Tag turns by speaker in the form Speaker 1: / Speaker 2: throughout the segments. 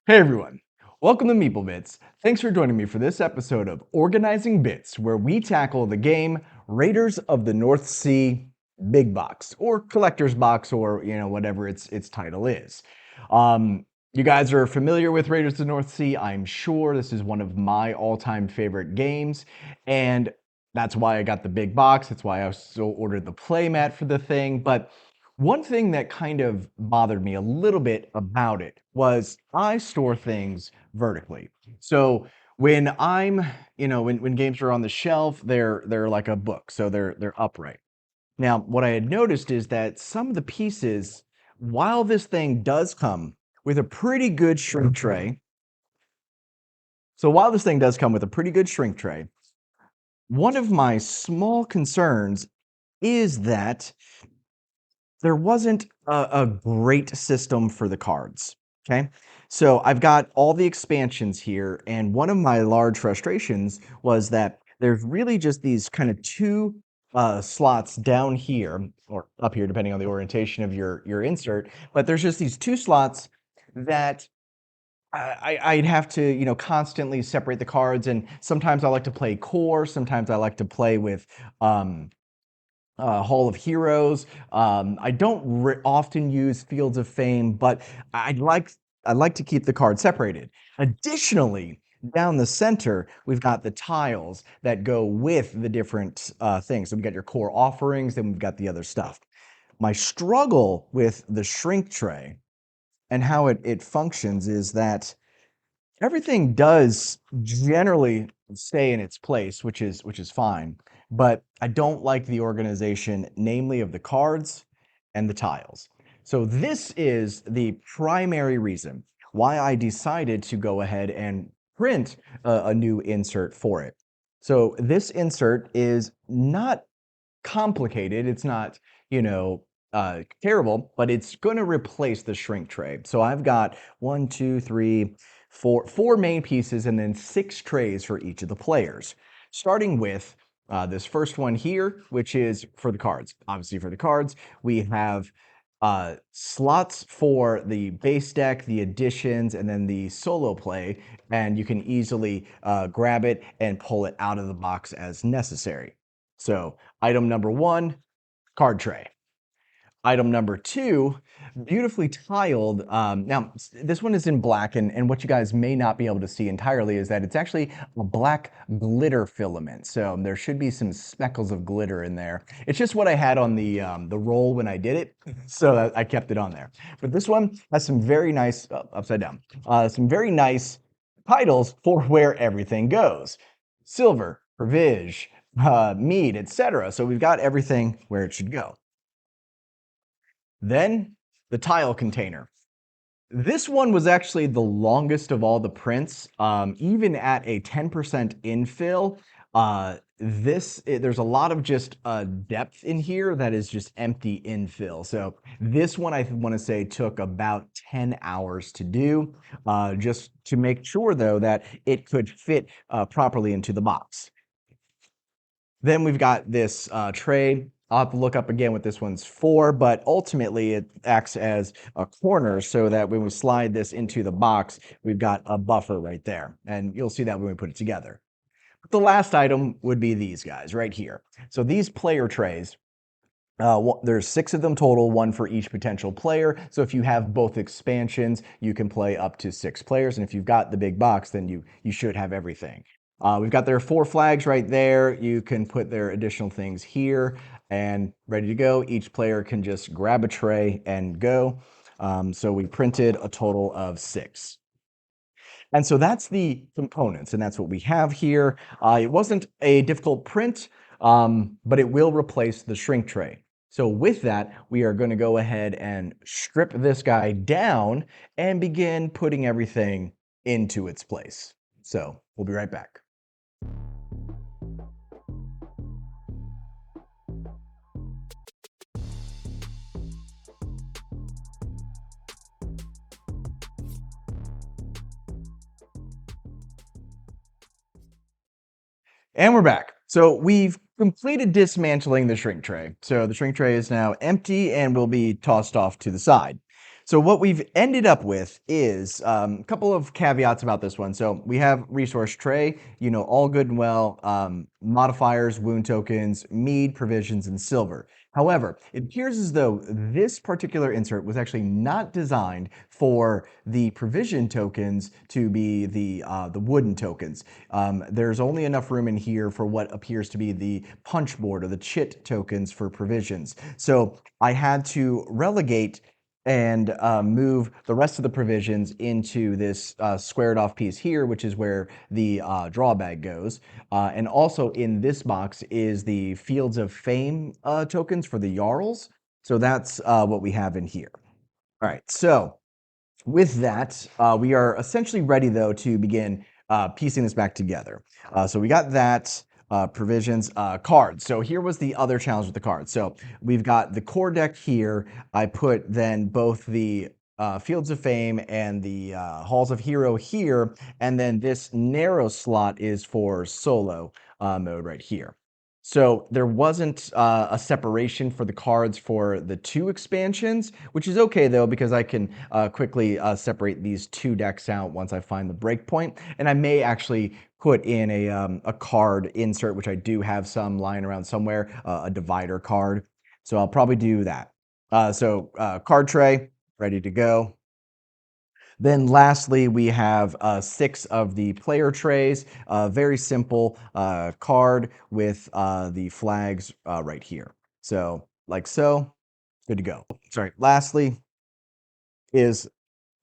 Speaker 1: Hey everyone, welcome to Meeple Bits. Thanks for joining me for this episode of Organizing Bits, where we tackle the game Raiders of the North Sea Big Box, or Collector's Box, or whatever its title is. You guys are familiar with Raiders of the North Sea, I'm sure. This is one of my all-time favorite games, and that's why I got the big box. That's why I also ordered the playmat for the thing. But one thing that kind of bothered me a little bit about it was I store things vertically. So when when games are on the shelf, they're like a book, so they're upright. Now, what I had noticed is that some of the pieces, while this thing does come with a pretty good shrink tray, so while this thing does come with a pretty good shrink tray, one of my small concerns is that there wasn't a great system for the cards. Okay. So I've got all the expansions here, and one of my large frustrations was that there's really just these kind of two slots down here or up here, depending on the orientation of your insert. But there's just these two slots that I'd have to, constantly separate the cards. And sometimes I like to play core, sometimes I like to play with Hall of Heroes. I don't often use Fields of Fame, but I'd like to keep the cards separated. Additionally, down the center, we've got the tiles that go with the different things. So we've got your core offerings, then we've got the other stuff. My struggle with the shrink tray and how it functions is that everything does generally stay in its place, which is fine, but I don't like the organization, namely of the cards and the tiles. So this is the primary reason why I decided to go ahead and print a new insert for it. So this insert is not complicated. It's not, terrible, but it's going to replace the shrink tray. So I've got one, two, three, four main pieces, and then 6 trays for each of the players. Starting with this first one here, which is for the cards. Obviously, for the cards, we have slots for the base deck, the additions, and then the solo play, and you can easily grab it and pull it out of the box as necessary. So item number 1, card tray. Item number 2, beautifully tiled. Now, this one is in black, and what you guys may not be able to see entirely is that it's actually a black glitter filament. So there should be some speckles of glitter in there. It's just what I had on the roll when I did it, so I kept it on there. But this one has some very nice, upside down, some very nice titles for where everything goes. Silver, Provision, mead, etc. So we've got everything where it should go. Then the tile container. This one was actually the longest of all the prints. Even at a 10% infill, there's a lot of just depth in here that is just empty infill. So this one I want to say took about 10 hours to do, just to make sure though that it could fit properly into the box. Then we've got this tray. I'll have to look up again what this one's for, but ultimately it acts as a corner so that when we slide this into the box, we've got a buffer right there. And you'll see that when we put it together. But the last item would be these guys right here. So these player trays, there's 6 of them total, 1 for each potential player. So if you have both expansions, you can play up to 6 players. And if you've got the big box, then you should have everything. We've got their 4 flags right there. You can put their additional things here and ready to go. Each player can just grab a tray and go. So we printed a total of 6. And so that's the components, and that's what we have here. It wasn't a difficult print, but it will replace the shrink tray. So with that, we are going to go ahead and strip this guy down and begin putting everything into its place. So we'll be right back. And we're back. So we've completed dismantling the shrink tray. So the shrink tray is now empty and will be tossed off to the side. So what we've ended up with is a couple of caveats about this one. So we have resource tray, all good and well, modifiers, wound tokens, mead, provisions, and silver. However, it appears as though this particular insert was actually not designed for the provision tokens to be the wooden tokens. There's only enough room in here for what appears to be the punch board or the chit tokens for provisions. So I had to relegate and move the rest of the provisions into this squared off piece here, which is where the draw bag goes. And also in this box is the Fields of Fame tokens for the Jarls. So that's what we have in here. All right, so with that, we are essentially ready though to begin piecing this back together. So we got that. Provisions, cards. So here was the other challenge with the cards. So we've got the core deck here. I put then both the Fields of Fame and the Halls of Hero here, and then this narrow slot is for solo mode right here. So there wasn't a separation for the cards for the two expansions, which is okay though, because I can quickly separate these two decks out once I find the breakpoint. And I may actually put in a card insert, which I do have some lying around somewhere, a divider card. So I'll probably do that. So card tray, ready to go. Then lastly, we have 6 of the player trays, very simple card with the flags right here. So like so, good to go. Sorry, lastly is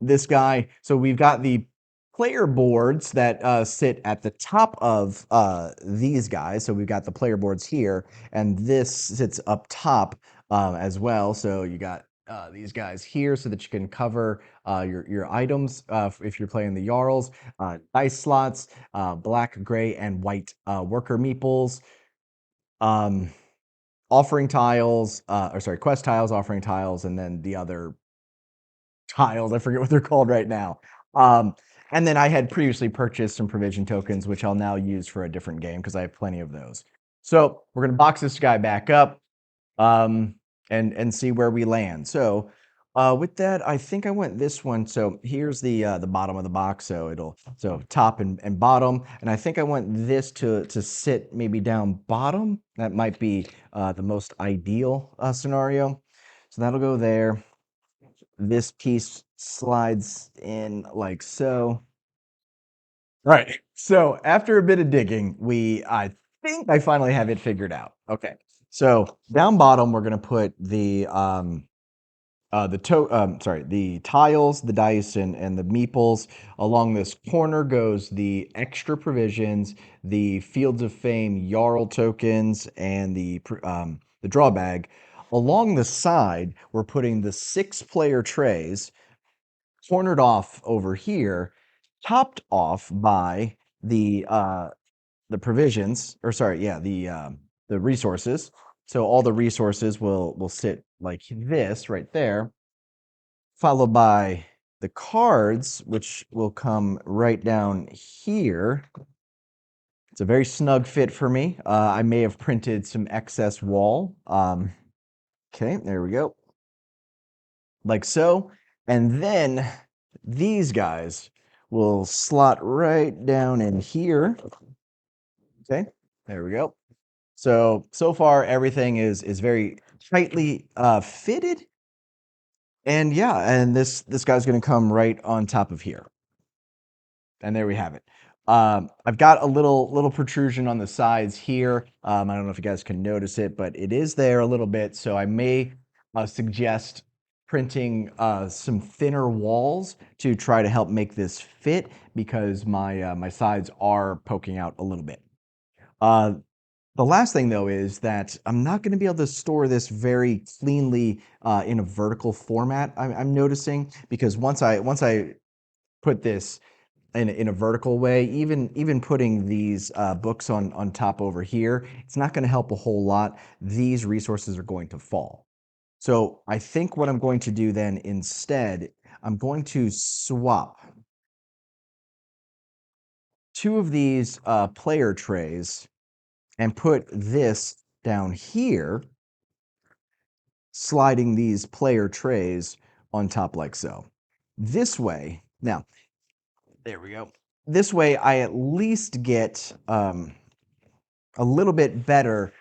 Speaker 1: this guy. So we've got the player boards that sit at the top of these guys. So we've got the player boards here, and this sits up top as well. So you got these guys here so that you can cover your items if you're playing the Jarls. Dice slots, black, gray, and white worker meeples. Um, offering tiles, or sorry, quest tiles, offering tiles, and then the other tiles. I forget what they're called right now. And then I had previously purchased some provision tokens, which I'll now use for a different game because I have plenty of those. So we're gonna box this guy back up and see where we land. So with that, I think I went this one. So here's the bottom of the box. So top and bottom, and I think I went this to sit maybe down bottom. That might be the most ideal scenario. So that'll go there. This piece slides in like so. Right. So after a bit of digging, I think I finally have it figured out. Okay. So down bottom, we're gonna put the tiles, the dice, and the meeples. Along this corner goes the extra provisions, the Fields of Fame Jarl tokens, and the draw bag. Along the side, we're putting the 6-player trays cornered off over here, topped off by the provisions, or sorry, yeah, the resources. So all the resources will sit like this right there, followed by the cards, which will come right down here. It's a very snug fit for me. I may have printed some excess wall. Okay, there we go. Like so. And then these guys will slot right down in here. Okay, there we go. So far everything is very tightly fitted. And yeah, and this guy's gonna come right on top of here. And there we have it. I've got a little protrusion on the sides here. I don't know if you guys can notice it, but it is there a little bit. So I may suggest printing some thinner walls to try to help make this fit because my sides are poking out a little bit. The last thing though is that I'm not going to be able to store this very cleanly in a vertical format. I'm noticing because once I put this in a vertical way, even putting these books on top over here, it's not going to help a whole lot. These resources are going to fall. So I think what I'm going to do then instead, I'm going to swap 2 of these player trays and put this down here, sliding these player trays on top like so. This way, now, there we go. This way, I at least get a little bit better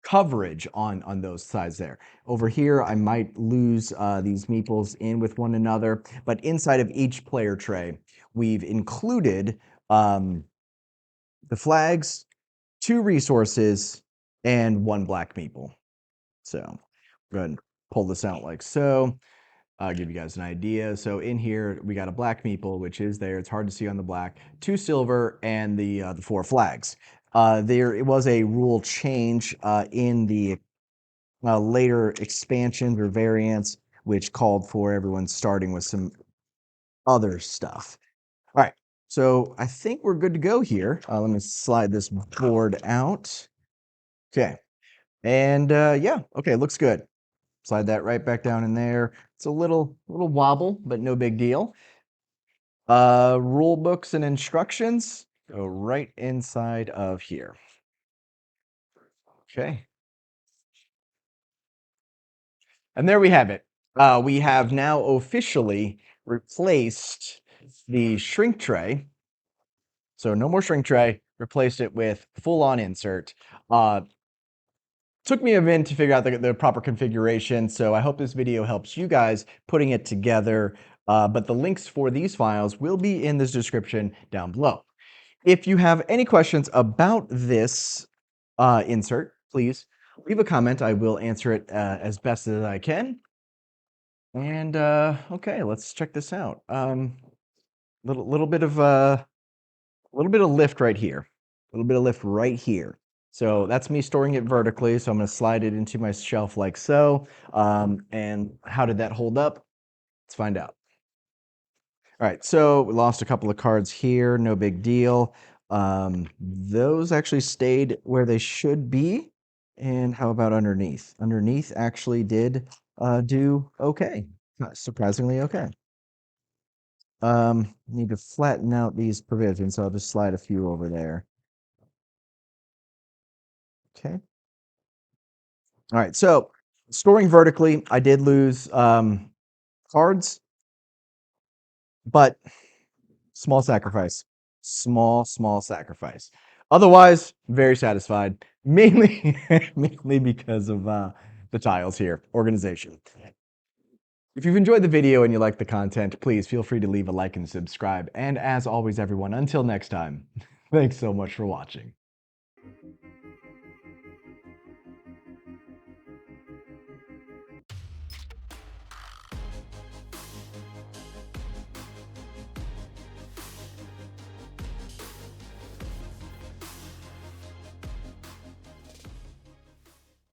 Speaker 1: coverage on those sides there. Over here, I might lose these meeples in with one another, but inside of each player tray, we've included the flags, 2 resources, and 1 black meeple. So go ahead and pull this out like so. I'll give you guys an idea. So in here, we got a black meeple, which is there. It's hard to see on the black. 2 silver and the 4 flags. There it was a rule change in the later expansions or variants, which called for everyone starting with some other stuff. All right, so I think we're good to go here. Let me slide this board out. Okay, and yeah, okay, looks good. Slide that right back down in there. It's a little wobble, but no big deal. Rule books and instructions go right inside of here. Okay. And there we have it. We have now officially replaced the shrink tray. So no more shrink tray, replaced it with full-on insert. Took me a minute to figure out the proper configuration, so I hope this video helps you guys putting it together. But the links for these files will be in this description down below. If you have any questions about this insert, please leave a comment. I will answer it as best as I can. And okay, let's check this out. Little bit of lift right here. A little bit of lift right here. So that's me storing it vertically. So I'm going to slide it into my shelf like so. And how did that hold up? Let's find out. All right, so we lost a couple of cards here. No big deal. Those actually stayed where they should be. And how about underneath? Underneath actually did do okay. Surprisingly okay. Need to flatten out these provisions, so I'll just slide a few over there. Okay. All right, so storing vertically, I did lose cards, but small sacrifice. Small sacrifice. Otherwise, very satisfied, mainly mainly because of the tiles here, organization. If you've enjoyed the video and you like the content, please feel free to leave a like and subscribe. And as always, everyone, until next time, thanks so much for watching.